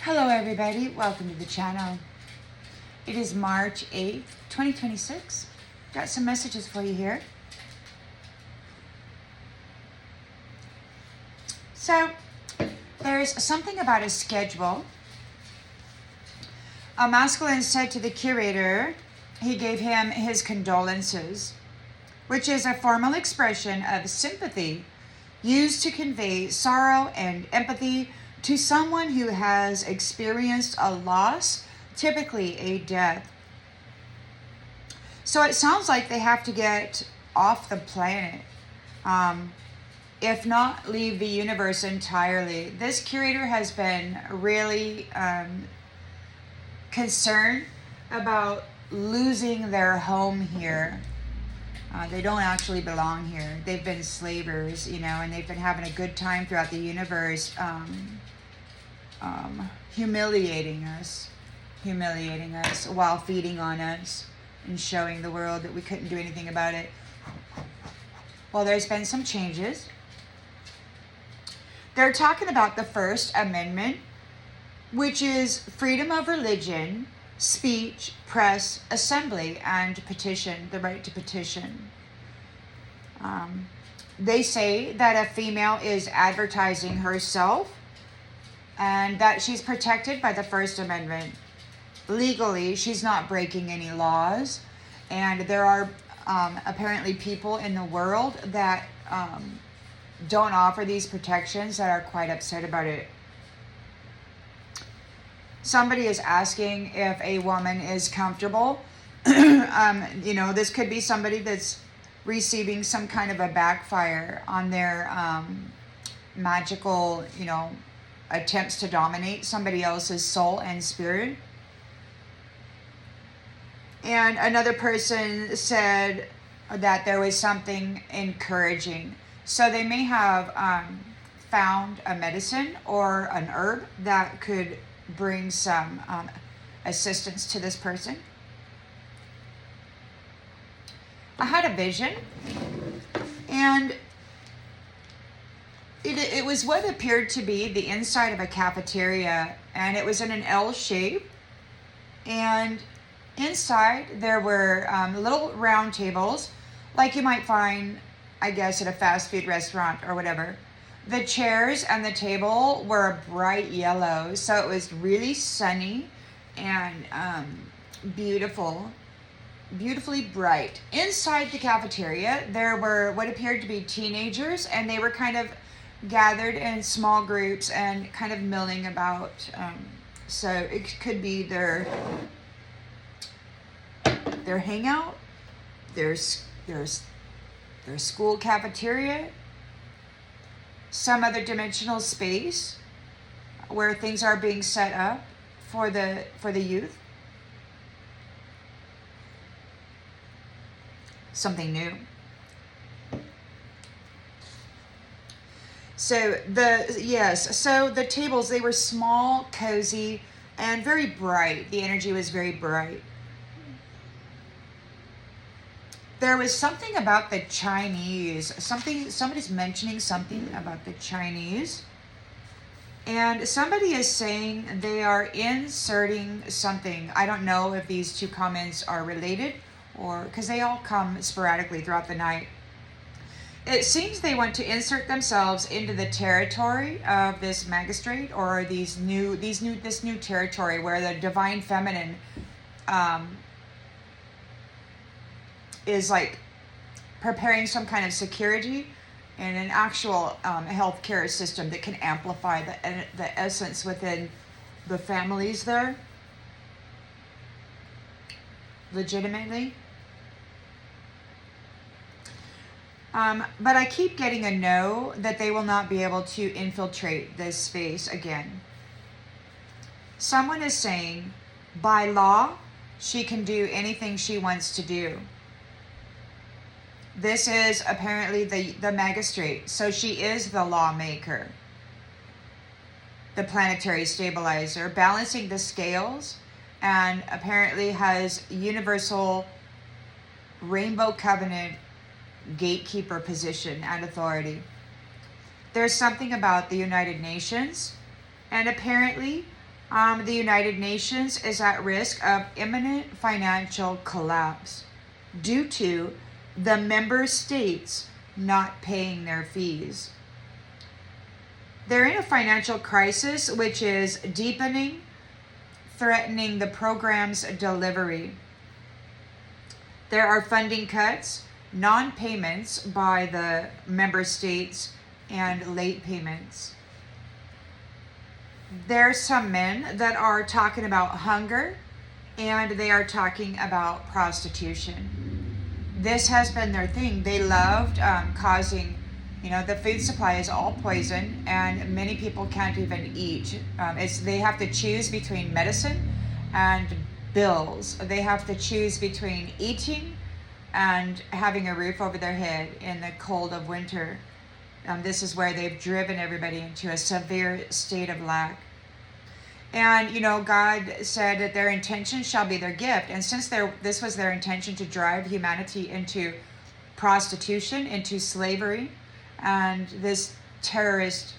Hello everybody, welcome to the channel. It is March 8th, 2026. Got some messages for you here. So, there's something about a schedule. A masculine said to the curator, he gave him his condolences, which is a formal expression of sympathy used to convey sorrow and empathy to someone who has experienced a loss, typically a death. So it sounds like they have to get off the planet, if not leave the universe entirely. This curator has been really concerned about losing their home here. They don't actually belong here. They've been slavers, and they've been having a good time throughout the universe, humiliating us while feeding on us and showing the world that we couldn't do anything about it. Well, there's been some changes. They're talking about the First Amendment, which is freedom of religion, speech, press, assembly, and petition, the right to petition. They say that a female is advertising herself and that she's protected by the First Amendment. Legally, she's not breaking any laws, and there are apparently people in the world that don't offer these protections that are quite upset about it. Somebody is asking if a woman is comfortable. This could be somebody that's receiving some kind of a backfire on their magical, attempts to dominate somebody else's soul and spirit. And another person said that there was something encouraging. So they may have found a medicine or an herb that could bring some assistance to this person. I had a vision, and it was what appeared to be the inside of a cafeteria, and it was in an L shape, and inside there were little round tables like you might find, I guess, at a fast food restaurant or whatever. The chairs and the table were a bright yellow, so it was really sunny and beautifully bright. Inside the cafeteria, there were what appeared to be teenagers, and they were kind of gathered in small groups and kind of milling about. So it could be their hangout, their school cafeteria, some other dimensional space where things are being set up for the youth. Something new. So the tables, they were small, cozy, and very bright. The energy was very bright. There was something about the Chinese. Somebody's mentioning something about the Chinese. And somebody is saying they are inserting something. I don't know if these two comments are related, or because they all come sporadically throughout the night. It seems they want to insert themselves into the territory of this magistrate, or this new territory where the divine feminine is like preparing some kind of security and an actual healthcare system that can amplify the essence within the families there legitimately. But I keep getting a no, that they will not be able to infiltrate this space again. Someone is saying, by law, she can do anything she wants to do. This is apparently the magistrate, so she is the lawmaker, the planetary stabilizer, balancing the scales, and apparently has universal rainbow covenant gatekeeper position and authority. There's something about the United Nations, and apparently The United Nations is at risk of imminent financial collapse due to the member states not paying their fees. They're in a financial crisis which is deepening, threatening the program's delivery. There are funding cuts, non-payments by the member states, and late payments. There's some men that are talking about hunger, and they are talking about prostitution. This has been their thing. They loved causing, the food supply is all poison, and many people can't even eat. They have to choose between medicine and bills. They have to choose between eating and having a roof over their head in the cold of winter. This is where they've driven everybody into a severe state of lack. And, God said that their intention shall be their gift. And since this was their intention to drive humanity into prostitution, into slavery, and this terrorist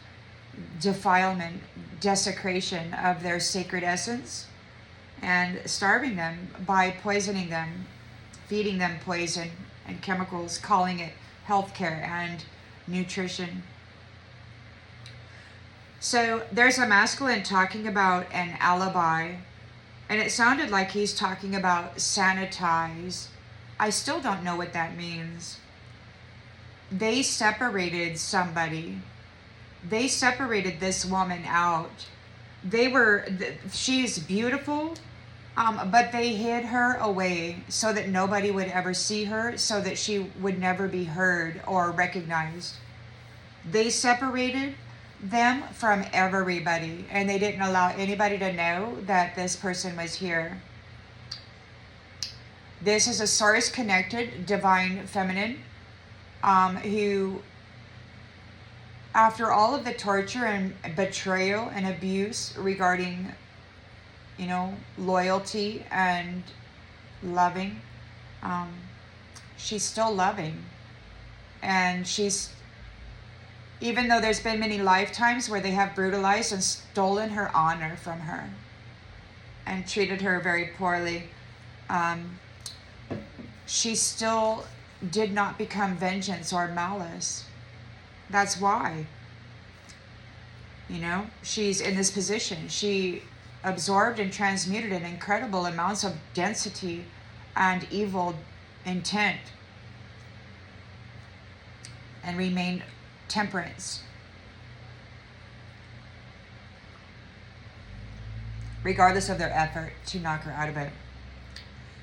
defilement, desecration of their sacred essence, and starving them by poisoning them, feeding them poison and chemicals, calling it healthcare and nutrition. So there's a masculine talking about an alibi, and it sounded like he's talking about sanitize. I still don't know what that means. They separated somebody. They separated this woman out. She's beautiful, but they hid her away so that nobody would ever see her, so that she would never be heard or recognized. They separated them from everybody, and they didn't allow anybody to know that this person was here. This is a source connected divine feminine who, after all of the torture and betrayal and abuse regarding loyalty and loving, she's still loving. And even though there's been many lifetimes where they have brutalized and stolen her honor from her and treated her very poorly, she still did not become vengeance or malice. That's why. She's in this position. She absorbed and transmuted in incredible amounts of density and evil intent, and remained temperance, regardless of their effort to knock her out of it.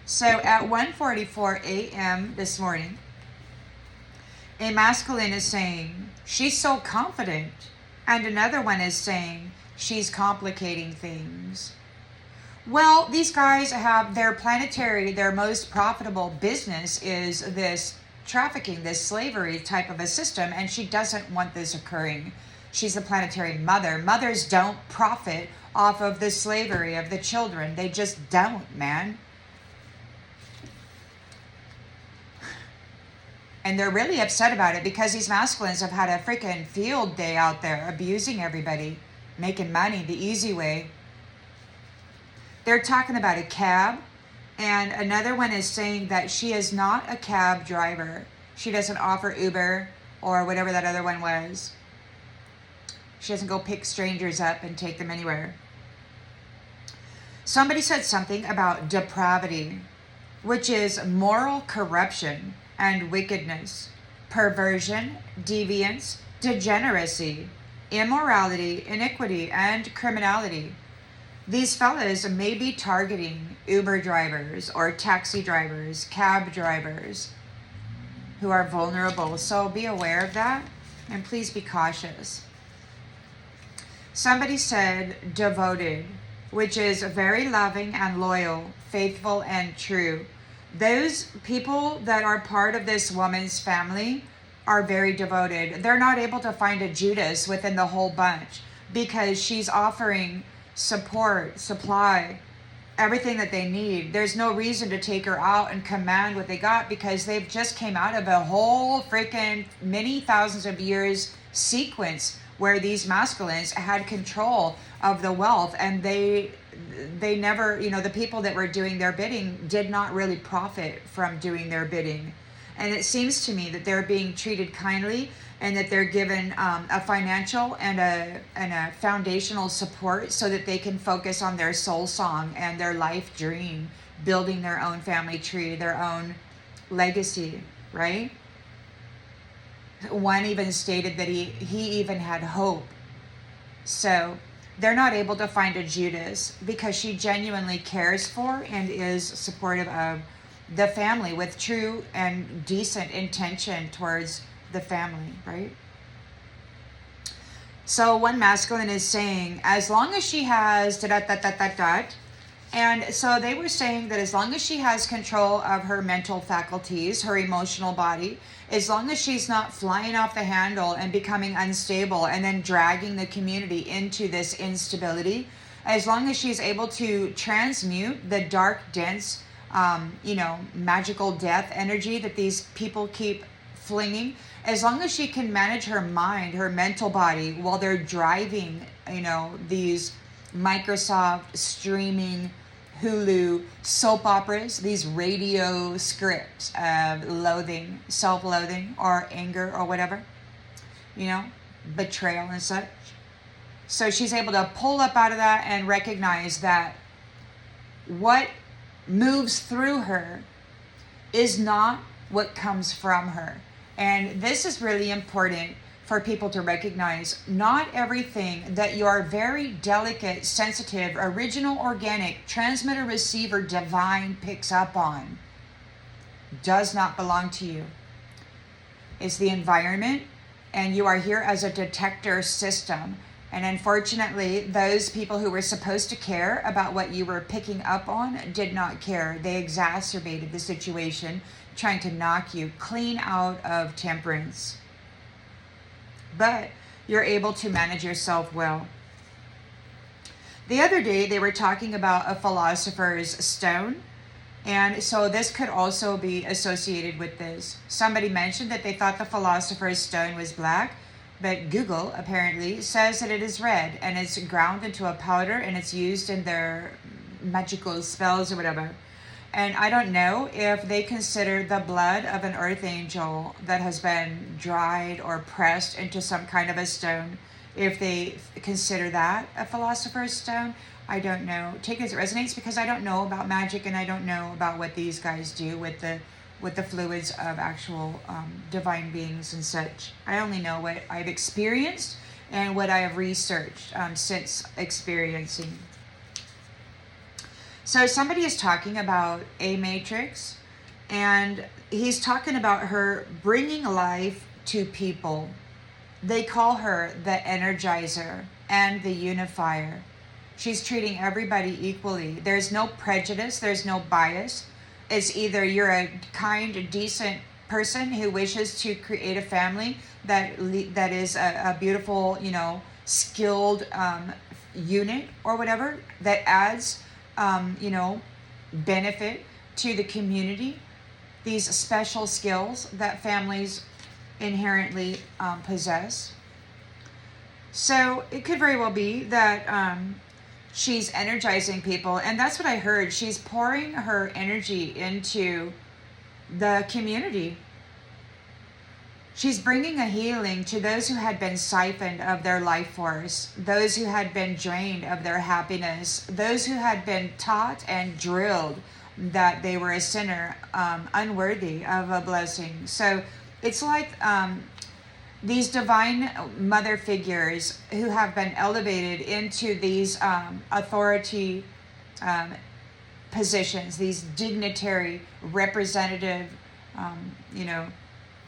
So at 1:44 a.m. this morning, a masculine is saying, she's so confident. And another one is saying, she's complicating things. Well, these guys have their most profitable business is this trafficking, this slavery type of a system, and she doesn't want this occurring. She's the planetary mother. Mothers don't profit off of the slavery of the children. They just don't, man. And they're really upset about it because these masculines have had a freaking field day out there abusing everybody, making money the easy way. They're talking about a cab. And another one is saying that she is not a cab driver. She doesn't offer Uber or whatever that other one was. She doesn't go pick strangers up and take them anywhere. Somebody said something about depravity, which is moral corruption and wickedness, perversion, deviance, degeneracy, immorality, iniquity, and criminality. These fellas may be targeting Uber drivers or taxi drivers, cab drivers who are vulnerable. So be aware of that and please be cautious. Somebody said devoted, which is very loving and loyal, faithful and true. Those people that are part of this woman's family are very devoted. They're not able to find a Judas within the whole bunch because she's offering support, supply, everything that they need. There's no reason to take her out and command what they got because they've just came out of a whole freaking many thousands of years sequence where these masculines had control of the wealth, and they never, the people that were doing their bidding did not really profit from doing their bidding. And it seems to me that they're being treated kindly, and that they're given a financial and a foundational support so that they can focus on their soul song and their life dream, building their own family tree, their own legacy, right? One even stated that he even had hope. So they're not able to find a Judas because she genuinely cares for and is supportive of the family with true and decent intention towards the family, right? So one masculine is saying, as long as she has and so they were saying that as long as she has control of her mental faculties, her emotional body, as long as she's not flying off the handle and becoming unstable and then dragging the community into this instability, as long as she's able to transmute the dark, dense, magical death energy that these people keep flinging, as long as she can manage her mind, her mental body, while they're driving, these Microsoft streaming Hulu soap operas, these radio scripts of loathing, self-loathing, or anger, or whatever, betrayal and such. So she's able to pull up out of that and recognize that what moves through her is not what comes from her. And this is really important for people to recognize. Not everything that your very delicate, sensitive, original, organic, transmitter, receiver, divine picks up on does not belong to you. It's the environment, and you are here as a detector system. And unfortunately, those people who were supposed to care about what you were picking up on did not care. They exacerbated the situation, trying to knock you clean out of temperance. But you're able to manage yourself well. The other day, they were talking about a philosopher's stone. And so this could also be associated with this. Somebody mentioned that they thought the philosopher's stone was black, but Google apparently says that it is red, and it's ground into a powder, and it's used in their magical spells or whatever. And I don't know if they consider the blood of an earth angel that has been dried or pressed into some kind of a stone, if they consider that a philosopher's stone. I don't know. Take it as it resonates, because I don't know about magic, and I don't know about what these guys do with the fluids of actual divine beings and such. I only know what I've experienced and what I have researched since experiencing. So somebody is talking about a matrix, and he's talking about her bringing life to people. They call her the energizer and the unifier. She's treating everybody equally. There's no prejudice. There's no bias. It's either you're a kind, decent person who wishes to create a family that is a beautiful, skilled unit or whatever that adds, benefit to the community. These special skills that families inherently possess. So it could very well be that she's energizing people, and that's what I heard. She's pouring her energy into the community. She's bringing a healing to those who had been siphoned of their life force, those who had been drained of their happiness, those who had been taught and drilled that they were a sinner, unworthy of a blessing. So it's like these divine mother figures who have been elevated into these authority positions, these dignitary, representative,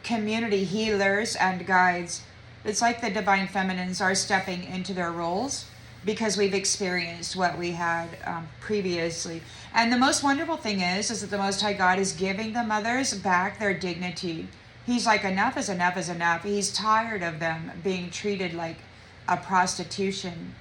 community healers and guides. It's like the divine feminines are stepping into their roles because we've experienced what we had previously. And the most wonderful thing is that the Most High God is giving the mothers back their dignity. He's like, enough is enough is enough. He's tired of them being treated like a prostitution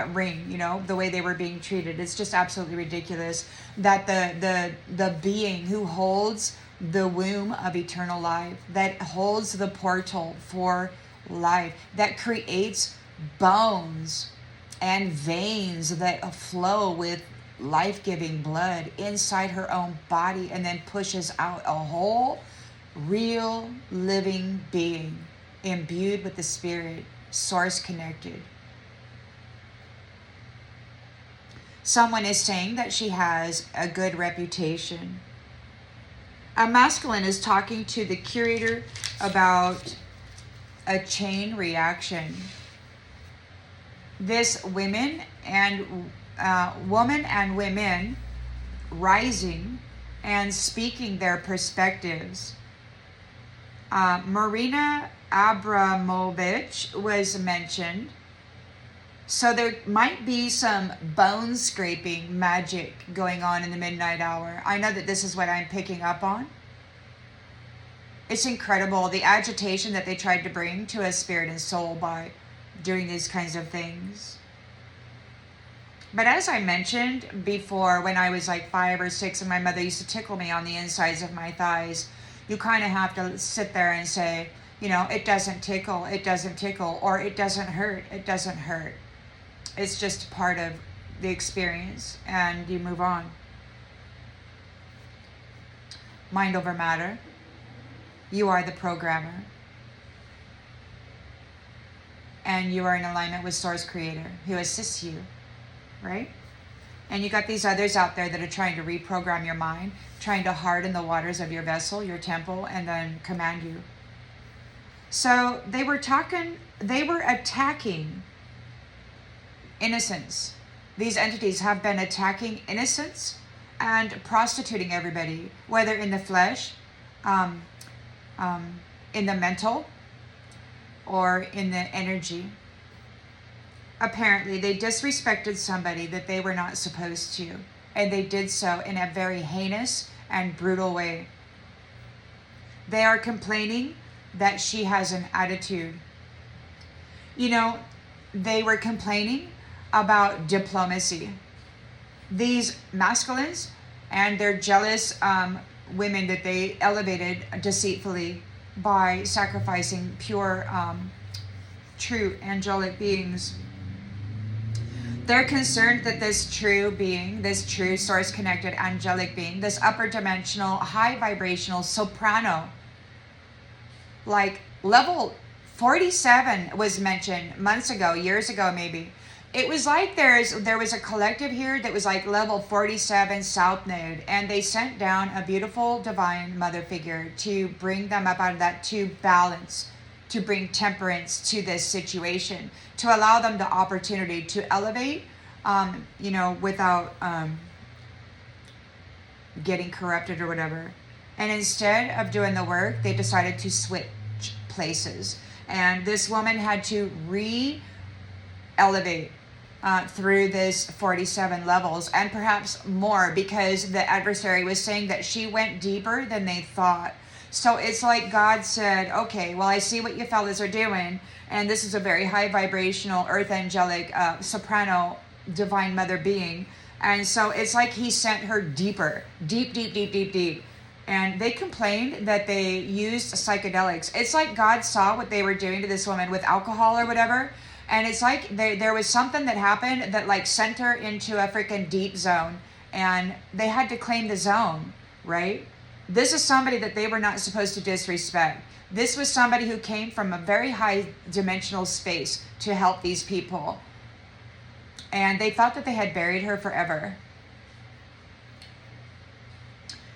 ring, the way they were being treated. It's just absolutely ridiculous that the being who holds the womb of eternal life, that holds the portal for life, that creates bones and veins that flow with life-giving blood inside her own body, and then pushes out a whole real living being imbued with the spirit, source connected. Someone is saying that she has a good reputation. A masculine is talking to the curator about a chain reaction. This woman and women rising and speaking their perspectives. Marina Abramovich was mentioned. So there might be some bone scraping magic going on in the midnight hour. I know that this is what I'm picking up on. It's incredible, the agitation that they tried to bring to a spirit and soul by doing these kinds of things. But as I mentioned before, when I was like 5 or 6 and my mother used to tickle me on the insides of my thighs, you kind of have to sit there and say, you know, it doesn't tickle, or it doesn't hurt, it doesn't hurt. It's just part of the experience, and you move on. Mind over matter. You are the programmer. And you are in alignment with Source Creator, who assists you, right? And you got these others out there that are trying to reprogram your mind, trying to harden the waters of your vessel, your temple, and then command you. So they were attacking innocence. These entities have been attacking innocence and prostituting everybody, whether in the flesh, in the mental, or in the energy. Apparently, they disrespected somebody that they were not supposed to, and they did so in a very heinous and brutal way. They are complaining that she has an attitude. You know, they were complaining about diplomacy. These masculines and their jealous women that they elevated deceitfully by sacrificing pure, true angelic beings. They're concerned that this true being, this true source-connected angelic being, this upper dimensional, high vibrational soprano, like level 47 was mentioned months ago, years ago maybe. It was like there was a collective here that was like level 47 South Node, and they sent down a beautiful divine mother figure to bring them up out of that, to balance, to bring temperance to this situation, to allow them the opportunity to elevate, without getting corrupted or whatever. And instead of doing the work, they decided to switch places. And this woman had to re-elevate through this 47 levels, and perhaps more, because the adversary was saying that she went deeper than they thought. So it's like God said, okay, well, I see what you fellas are doing, and this is a very high vibrational earth angelic soprano divine mother being, and so it's like he sent her deeper, deep. And they complained that they used psychedelics. It's like God saw what they were doing to this woman with alcohol or whatever, and it's like there was something that happened that like sent her into a freaking deep zone, and they had to claim the zone, right? This is somebody that they were not supposed to disrespect. This was somebody who came from a very high dimensional space to help these people. And they thought that they had buried her forever.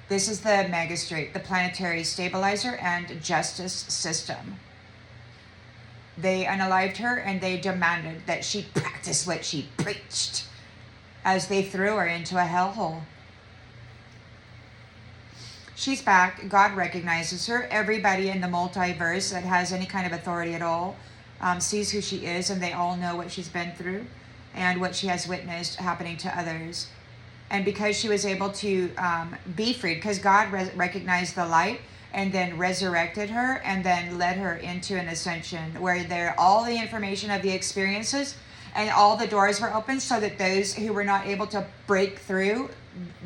This is the magistrate, the planetary stabilizer and justice system. They unalived her, and they demanded that she practice what she preached as they threw her into a hellhole. She's back. God recognizes her. Everybody in the multiverse that has any kind of authority at all sees who she is, and they all know what she's been through and what she has witnessed happening to others. And because she was able to be freed, because God recognized the light and then resurrected her and then led her into an ascension where all the information of the experiences and all the doors were open, so that those who were not able to break through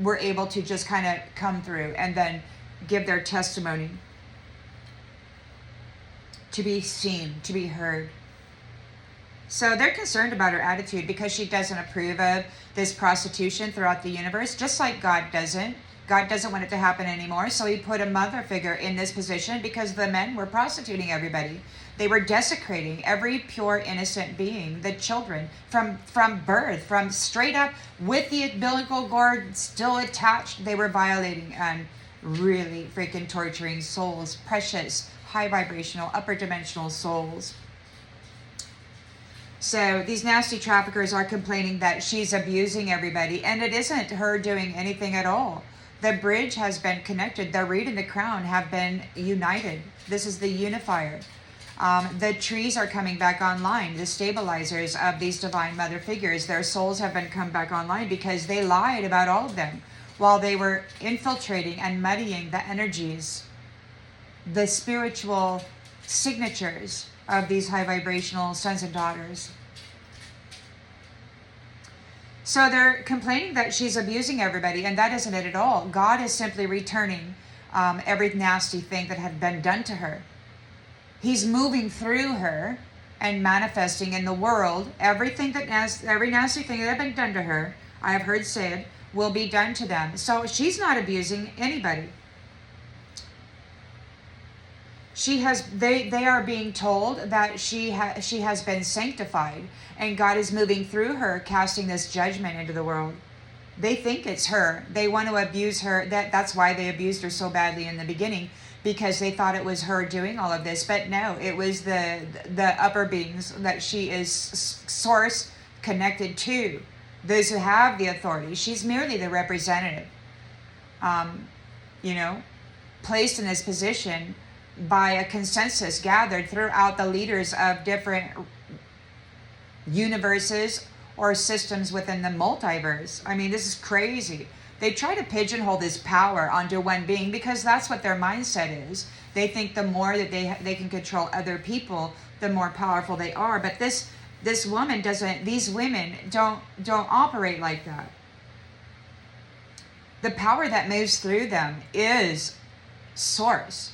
were able to just kind of come through and then give their testimony to be seen, to be heard. So they're concerned about her attitude because she doesn't approve of this prostitution throughout the universe, just like God doesn't. God doesn't want it to happen anymore, so he put a mother figure in this position because the men were prostituting everybody. They were desecrating every pure, innocent being, the children, from birth, from straight up with the umbilical cord still attached. They were violating and really freaking torturing souls, precious, high vibrational, upper dimensional souls. So these nasty traffickers are complaining that she's abusing everybody, and it isn't her doing anything at all. The bridge has been connected. The reed and the crown have been united. This is the unifier. The trees are coming back online, the stabilizers of these divine mother figures. Their souls have been come back online because they lied about all of them while they were infiltrating and muddying the energies, the spiritual signatures of these high vibrational sons and daughters. So they're complaining that she's abusing everybody, and that isn't it at all. God is simply returning every nasty thing that had been done to her. He's moving through her and manifesting in the world everything every nasty thing that had been done to her, I have heard said, will be done to them. So she's not abusing anybody. They are being told that she has been sanctified, and God is moving through her, casting this judgment into the world. They think it's her. They want to abuse her. That's why they abused her so badly in the beginning, because they thought it was her doing all of this. But no, it was the upper beings that she is source connected to, those who have the authority. She's merely the representative, placed in this position by a consensus gathered throughout the leaders of different universes or systems within the multiverse. I mean, this is crazy. They try to pigeonhole this power onto one being because that's what their mindset is. They think the more that they can control other people, the more powerful they are. But this woman doesn't. These women don't operate like that. The power that moves through them is source.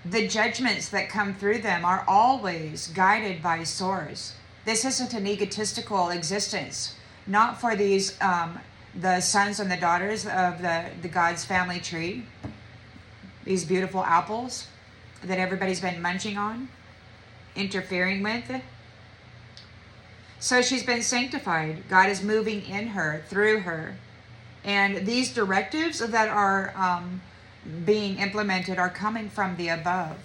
The judgments that come through them are always guided by source. This isn't an egotistical existence, not for these the sons and the daughters of the God's family tree, these beautiful apples that everybody's been munching on, interfering with. So she's been sanctified. God is moving in her, through her. And these directives that are being implemented are coming from the above.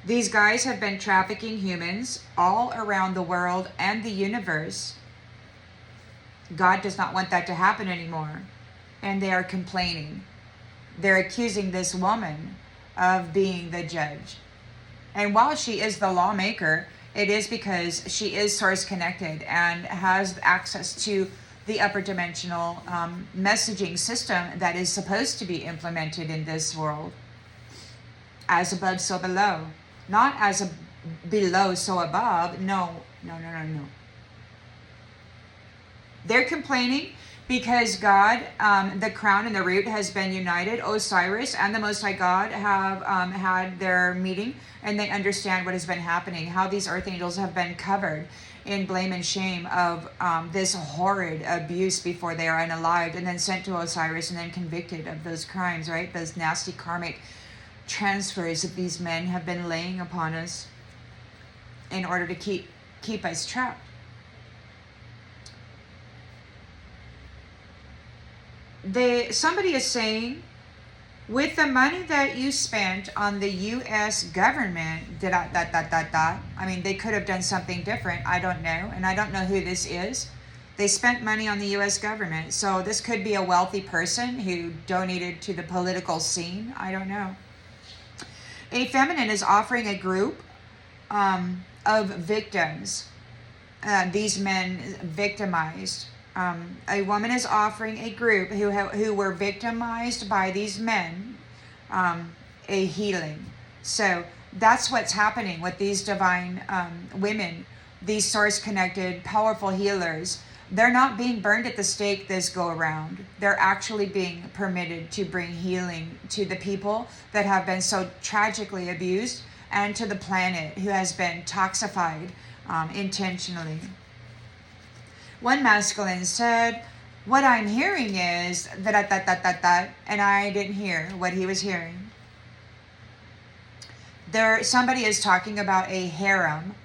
These guys have been trafficking humans all around the world and the universe. God does not want that to happen anymore. And they are complaining. They're accusing this woman of being the judge. And while she is the lawmaker, it is because she is source connected and has access to the upper dimensional messaging system that is supposed to be implemented in this world. As above, so below. Not as below, so above. No. They're complaining because God, the crown and the root has been united. Osiris and the Most High God have had their meeting, and they understand what has been happening, how these earth angels have been covered in blame and shame of this horrid abuse before they are unalived, and then sent to Osiris and then convicted of those crimes, right? Those nasty karmic transfers that these men have been laying upon us in order to keep us trapped. Somebody is saying, with the money that you spent on the U.S. government, I mean, they could have done something different. I don't know. And I don't know who this is. They spent money on the U.S. government. So this could be a wealthy person who donated to the political scene. I don't know. A feminine is offering a group of victims. These men victimized. A woman is offering a group who were victimized by these men a healing. So that's what's happening with these divine women, these source-connected, powerful healers They're not being burned at the stake this go around. They're actually being permitted to bring healing to the people that have been so tragically abused, and to the planet who has been toxified intentionally. One masculine said, "What I'm hearing is that," and I didn't hear what he was hearing. Somebody is talking about a harem,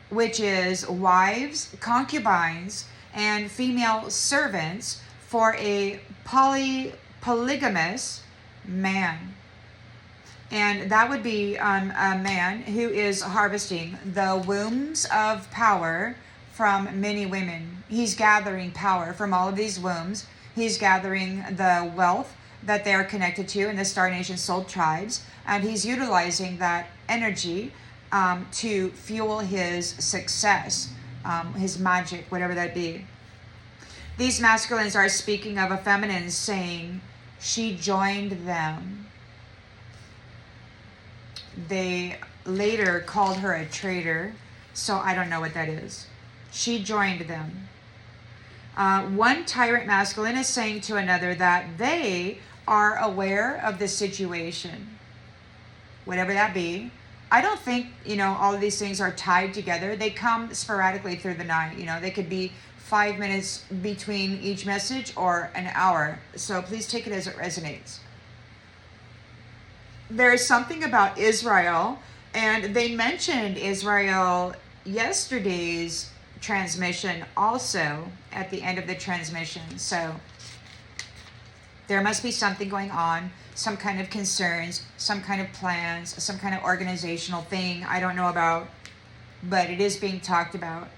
which is wives, concubines, and female servants for a polygamous man. And that would be a man who is harvesting the wombs of power from many women. He's gathering power from all of these wombs. He's gathering the wealth that they are connected to in the Star Nation soul tribes, and he's utilizing that energy to fuel his success, his magic, whatever that be. These masculines are speaking of a feminine saying, "She joined them." They later called her a traitor, so I don't know what that is. She joined them. One tyrant masculine is saying to another that they are aware of the situation, whatever that be. I don't think, all of these things are tied together. They come sporadically through the night. They could be 5 minutes between each message or an hour. So please take it as it resonates. There's something about Israel, and they mentioned Israel yesterday's transmission also at the end of the transmission. So there must be something going on, some kind of concerns, some kind of plans, some kind of organizational thing I don't know about, but it is being talked about.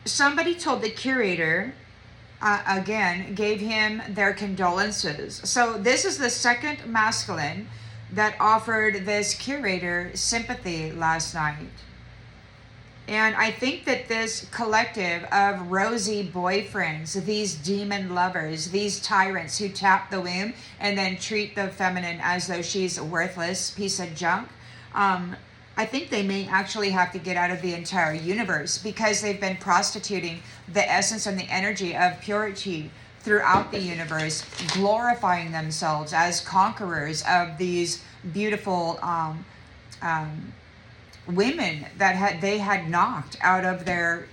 Somebody told the curator, again, gave him their condolences. So this is the second masculine that offered this curator sympathy last night. And I think that this collective of rosy boyfriends, these demon lovers, these tyrants who tap the womb and then treat the feminine as though she's a worthless piece of junk, I think they may actually have to get out of the entire universe, because they've been prostituting the essence and the energy of purity throughout the universe, glorifying themselves as conquerors of these beautiful women that they had knocked out of their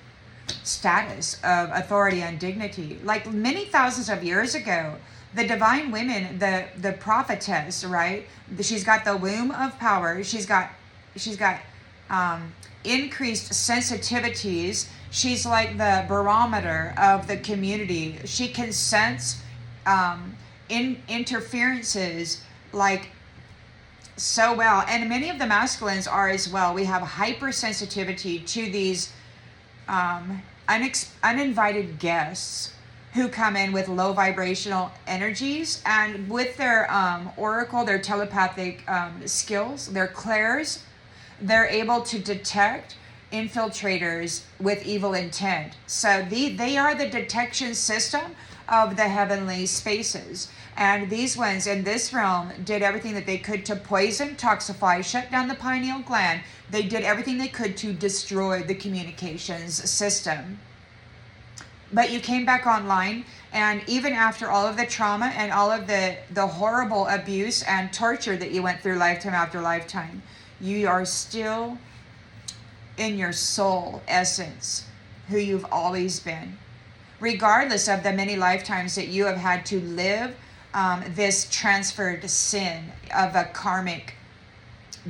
status of authority and dignity. Like many thousands of years ago, the divine women, the prophetess, right? She's got the womb of power. She's got increased sensitivities. She's like the barometer of the community. She can sense interferences like so well. And many of the masculines are as well. We have hypersensitivity to these uninvited guests who come in with low vibrational energies, and with their oracle, their telepathic skills, their clairs, they're able to detect infiltrators with evil intent. So they are the detection system of the heavenly spaces. And these ones in this realm did everything that they could to poison, toxify, shut down the pineal gland. They did everything they could to destroy the communications system. But you came back online, and even after all of the trauma and all of the horrible abuse and torture that you went through lifetime after lifetime, you are still in your soul essence who you've always been, regardless of the many lifetimes that you have had to live this transferred sin of a karmic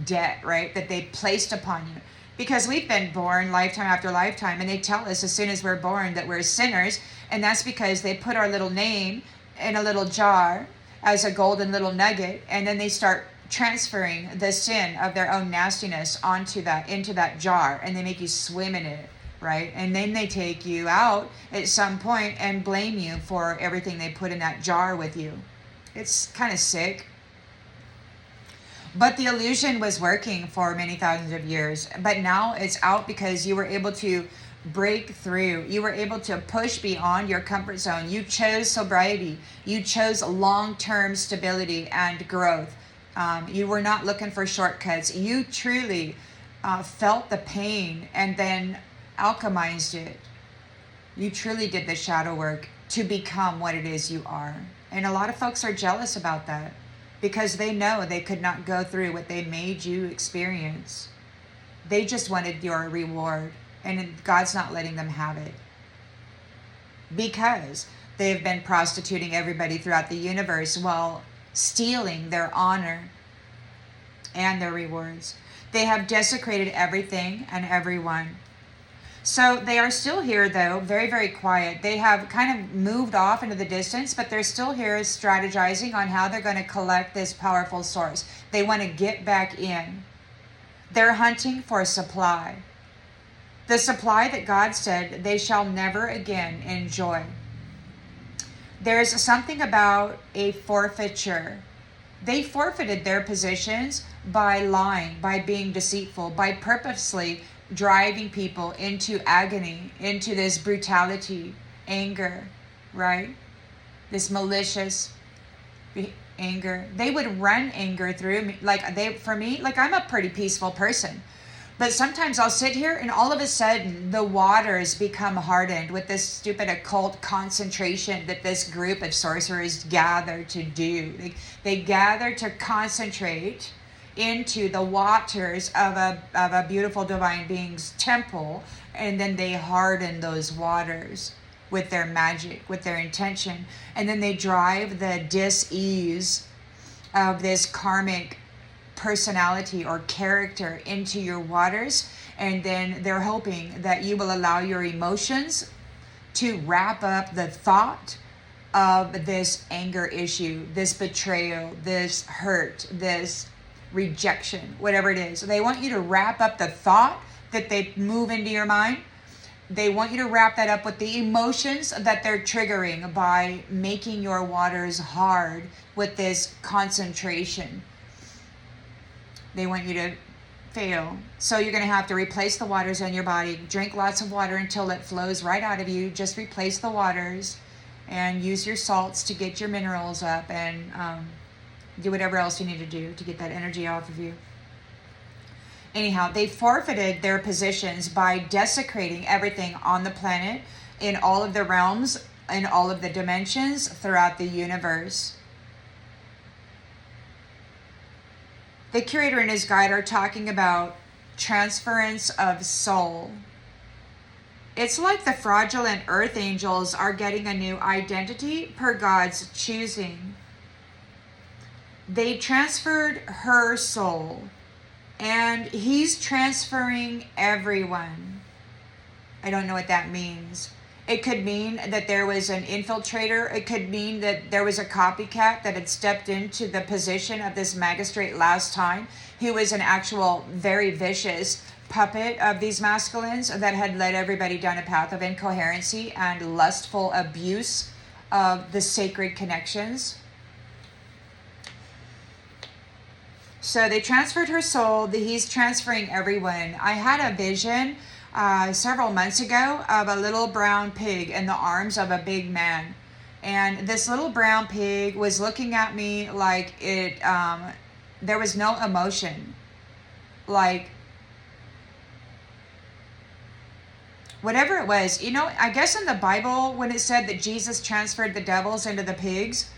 debt, right, that they placed upon you. Because we've been born lifetime after lifetime, and they tell us as soon as we're born that we're sinners, and that's because they put our little name in a little jar as a golden little nugget, and then they start transferring the sin of their own nastiness into that jar, and they make you swim in it, right? And then they take you out at some point and blame you for everything they put in that jar with you. It's kind of sick. But the illusion was working for many thousands of years. But now it's out because you were able to break through. You were able to push beyond your comfort zone. You chose sobriety. You chose long-term stability and growth. You were not looking for shortcuts. You truly felt the pain and then alchemized it. You truly did the shadow work to become what it is you are. And a lot of folks are jealous about that because they know they could not go through what they made you experience. They just wanted your reward, and God's not letting them have it because they've been prostituting everybody throughout the universe while stealing their honor and their rewards. They have desecrated everything and everyone. So they are still here, though, very, very quiet. They have kind of moved off into the distance, but they're still here strategizing on how they're going to collect this powerful source. They want to get back in. They're hunting for a supply. The supply that God said they shall never again enjoy. There's something about a forfeiture. They forfeited their positions by lying, by being deceitful, by purposely driving people into agony, into this brutality, anger, right? This malicious anger. They would run anger through me. For me, I'm a pretty peaceful person. But sometimes I'll sit here and all of a sudden the waters become hardened with this stupid occult concentration that this group of sorcerers gather to do. They gather to concentrate into the waters of a beautiful divine being's temple, and then they harden those waters with their magic, with their intention, and then they drive the dis-ease of this karmic personality or character into your waters, and then they're hoping that you will allow your emotions to wrap up the thought of this anger issue, this betrayal, this hurt, this rejection, whatever it is. They want you to wrap up the thought that they move into your mind. They want you to wrap that up with the emotions that they're triggering by making your waters hard with this concentration. They want you to fail. So you're going to have to replace the waters in your body. Drink lots of water until it flows right out of you. Just replace the waters and use your salts to get your minerals up, and do whatever else you need to do to get that energy off of you. Anyhow, they forfeited their positions by desecrating everything on the planet, in all of the realms, in all of the dimensions throughout the universe. The curator and his guide are talking about transference of soul. It's like the fraudulent earth angels are getting a new identity per God's choosing. They transferred her soul, and he's transferring everyone. I don't know what that means. It could mean that there was an infiltrator. It could mean that there was a copycat that had stepped into the position of this magistrate last time. He was an actual very vicious puppet of these masculines that had led everybody down a path of incoherency and lustful abuse of the sacred connections. So they transferred her soul. He's transferring everyone. I had a vision several months ago of a little brown pig in the arms of a big man. And this little brown pig was looking at me like there was no emotion. Like, whatever it was. I guess in the Bible, when it said that Jesus transferred the devils into the pigs,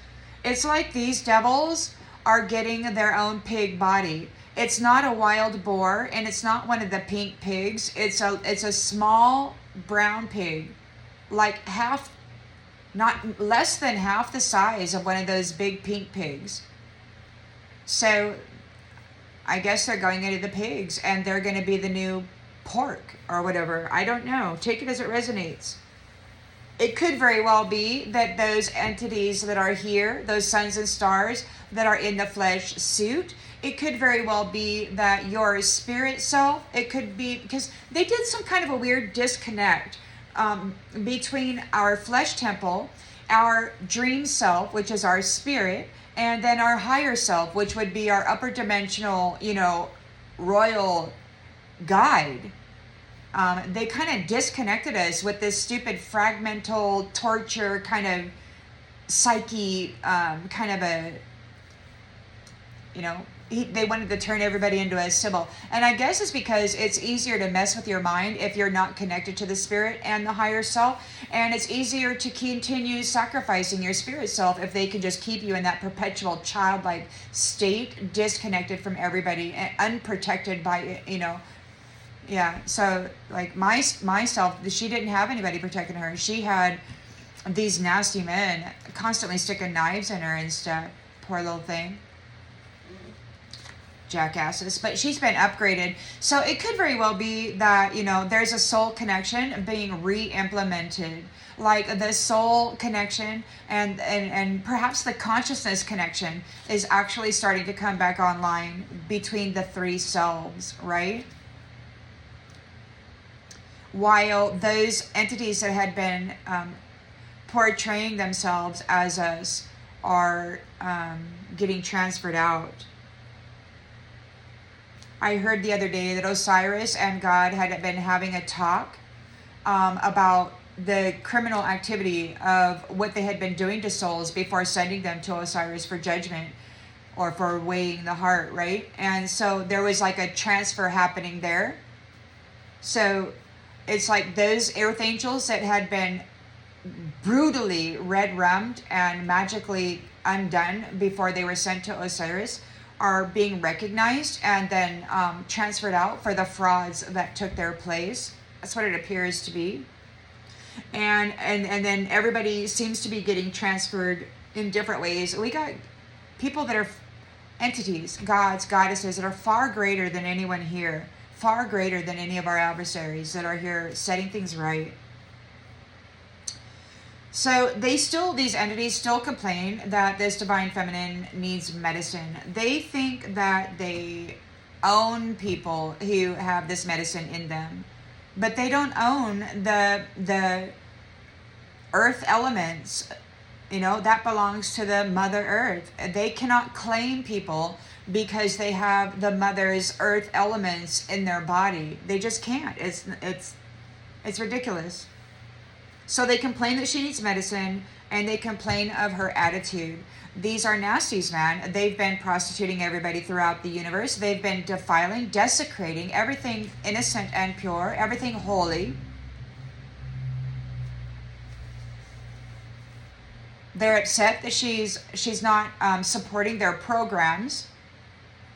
it's like these devils are getting their own pig body. It's not a wild boar, and it's not one of the pink pigs. It's a small brown pig, like not less than half the size of one of those big pink pigs. So I guess they're going into the pigs, and they're going to be the new pork or whatever. I don't know. Take it as it resonates. It could very well be that those entities that are here, those suns and stars that are in the flesh suit, it could very well be that your spirit self, it could be, because they did some kind of a weird disconnect between our flesh temple, our dream self, which is our spirit, and then our higher self, which would be our upper dimensional, royal guide. They kind of disconnected us with this stupid fragmental torture kind of psyche, kind of a, they wanted to turn everybody into a symbol. And I guess it's because it's easier to mess with your mind if you're not connected to the spirit and the higher self. And it's easier to continue sacrificing your spirit self if they can just keep you in that perpetual childlike state, disconnected from everybody and unprotected by, yeah. So like myself, she didn't have anybody protecting her. She had these nasty men constantly sticking knives in her and stuff. Poor little thing. Jackasses. But she's been upgraded. So it could very well be that, there's a soul connection being re-implemented. Like the soul connection and perhaps the consciousness connection is actually starting to come back online between the three selves, right? While those entities that had been portraying themselves as us are getting transferred out. I heard the other day that Osiris and God had been having a talk about the criminal activity of what they had been doing to souls before sending them to Osiris for judgment or for weighing the heart, right? And so there was like a transfer happening there. So it's like those earth angels that had been brutally red-rummed and magically undone before they were sent to Osiris are being recognized and then transferred out for the frauds that took their place. That's what it appears to be. And then everybody seems to be getting transferred in different ways. We got people that are entities, gods, goddesses that are far greater than anyone here, far greater than any of our adversaries that are here setting things right. So these entities still complain that this divine feminine needs medicine. They think that they own people who have this medicine in them, but they don't own the earth elements. That belongs to the Mother Earth. They cannot claim people because they have the Mother's earth elements in their body. They just can't. It's ridiculous. So they complain that she needs medicine, and they complain of her attitude. These are nasties, man. They've been prostituting everybody throughout the universe. They've been defiling, desecrating everything innocent and pure, everything holy. They're upset that she's not supporting their programs.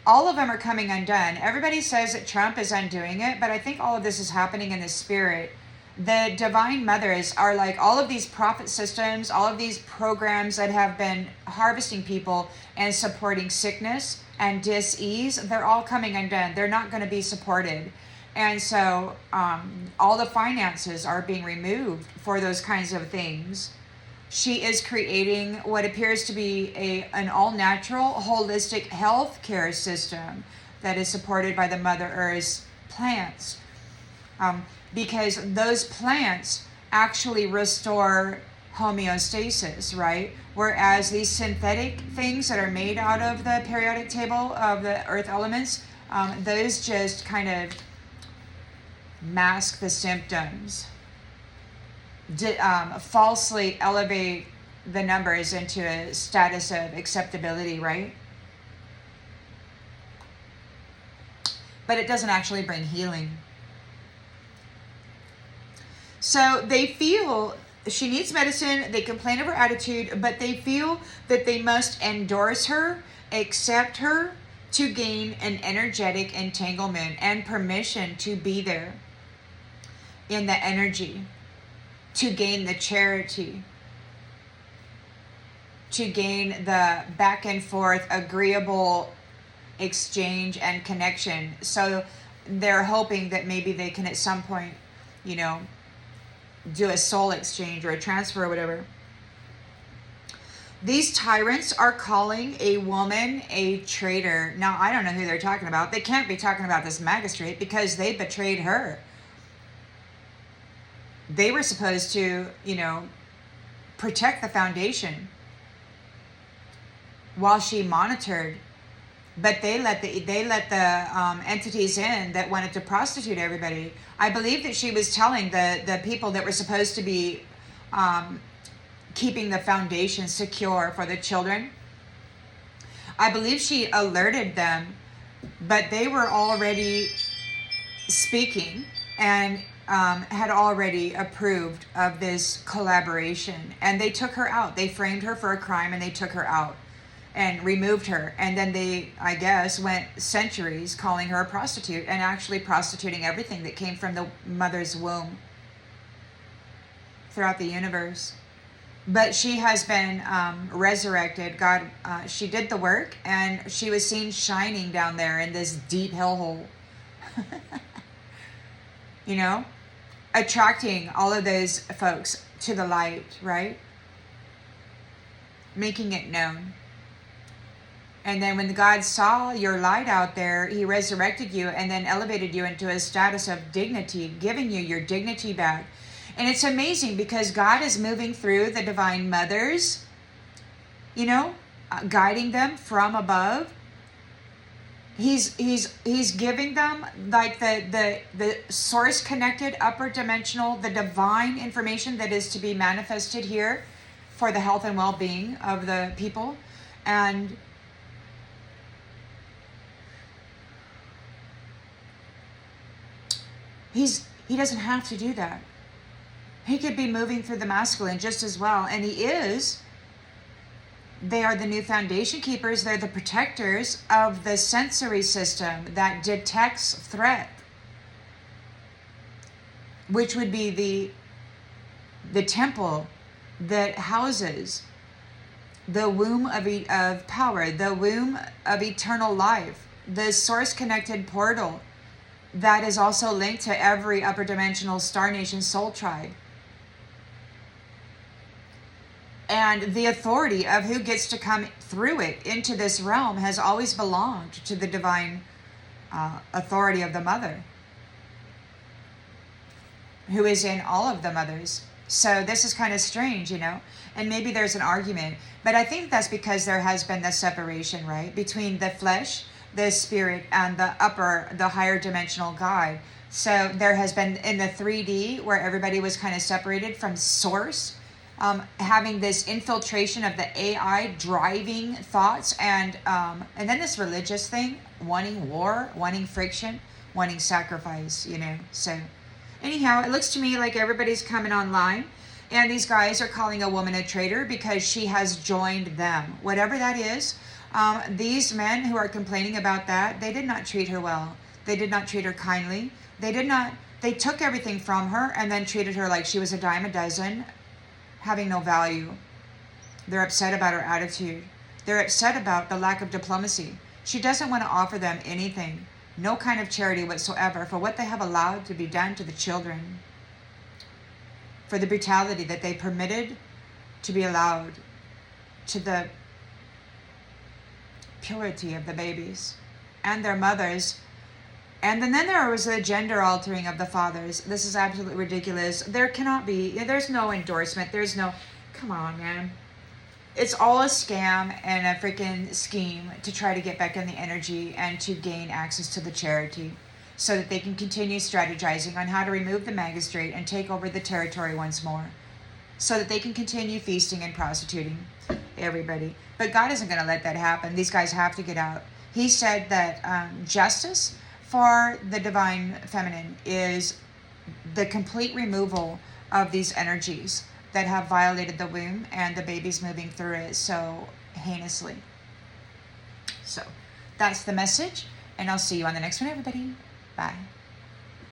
All of them are coming undone. Everybody says that Trump is undoing it, but I think all of this is happening in the spirit. The divine mothers are like all of these profit systems, all of these programs that have been harvesting people and supporting sickness and dis-ease. They're all coming undone. They're not going to be supported. And so all the finances are being removed for those kinds of things. She is creating what appears to be an all-natural, holistic health care system that is supported by the Mother Earth's plants. Because those plants actually restore homeostasis, right? Whereas these synthetic things that are made out of the periodic table of the earth elements, those just kind of mask the symptoms, falsely elevate the numbers into a status of acceptability, right? But it doesn't actually bring healing. So they feel she needs medicine, they complain of her attitude, but they feel that they must endorse her, accept her, to gain an energetic entanglement and permission to be there in the energy, to gain the charity, to gain the back and forth agreeable exchange and connection. So they're hoping that maybe they can at some point, do a soul exchange or a transfer or whatever. These tyrants are calling a woman a traitor. Now, I don't know who they're talking about. They can't be talking about this magistrate because they betrayed her. They were supposed to, protect the foundation while she monitored. But they let the entities in that wanted to prostitute everybody. I believe that she was telling the people that were supposed to be keeping the foundation secure for the children. I believe she alerted them, but they were already speaking and had already approved of this collaboration. And they took her out. They framed her for a crime and they took her out and removed her. And then they, I guess, went centuries calling her a prostitute and actually prostituting everything that came from the mother's womb throughout the universe. But she has been resurrected. God, she did the work, and she was seen shining down there in this deep hellhole. You know, attracting all of those folks to the light, right? Making it known. And then when God saw your light out there, he resurrected you and then elevated you into a status of dignity, giving you your dignity back. And it's amazing because God is moving through the divine mothers, you know, guiding them from above. He's giving them like the source connected upper dimensional, the divine information that is to be manifested here for the health and well-being of the people. And he doesn't have to do that. He could be moving through the masculine just as well, and he is. They are the new foundation keepers. They're the protectors of the sensory system that detects threat, which would be the temple that houses the womb of power, the womb of eternal life, the source-connected portal that is also linked to every upper dimensional Star Nation soul tribe. And the authority of who gets to come through it into this realm has always belonged to the divine authority of the mother, who is in all of the mothers. So this is kind of strange, you know, and maybe there's an argument, but I think that's because there has been the separation, right, between the flesh, the spirit, and the higher dimensional guide. So there has been in the 3D where everybody was kind of separated from source, having this infiltration of the AI driving thoughts, and then this religious thing, wanting war, wanting friction, wanting sacrifice, you know. So anyhow, it looks to me like everybody's coming online, and these guys are calling a woman a traitor because she has joined them. Whatever that is, these men who are complaining about that, they did not treat her well. They did not treat her kindly. They took everything from her and then treated her like she was a dime a dozen, having no value. They're upset about her attitude. They're upset about the lack of diplomacy. She doesn't want to offer them anything, no kind of charity whatsoever for what they have allowed to be done to the children, for the brutality that they permitted to be allowed, to the purity of the babies and their mothers. And then there was the gender altering of the fathers. This is absolutely ridiculous. There cannot be, there's no endorsement. There's no, come on, man. It's all a scam and a freaking scheme to try to get back in the energy and to gain access to the charity so that they can continue strategizing on how to remove the magistrate and take over the territory once more so that they can continue feasting and prostituting everybody. But God isn't going to let that happen. These guys have to get out. He said that justice for the divine feminine is the complete removal of these energies that have violated the womb and the babies moving through it so heinously. So that's the message, and I'll see you on the next one, everybody. Bye.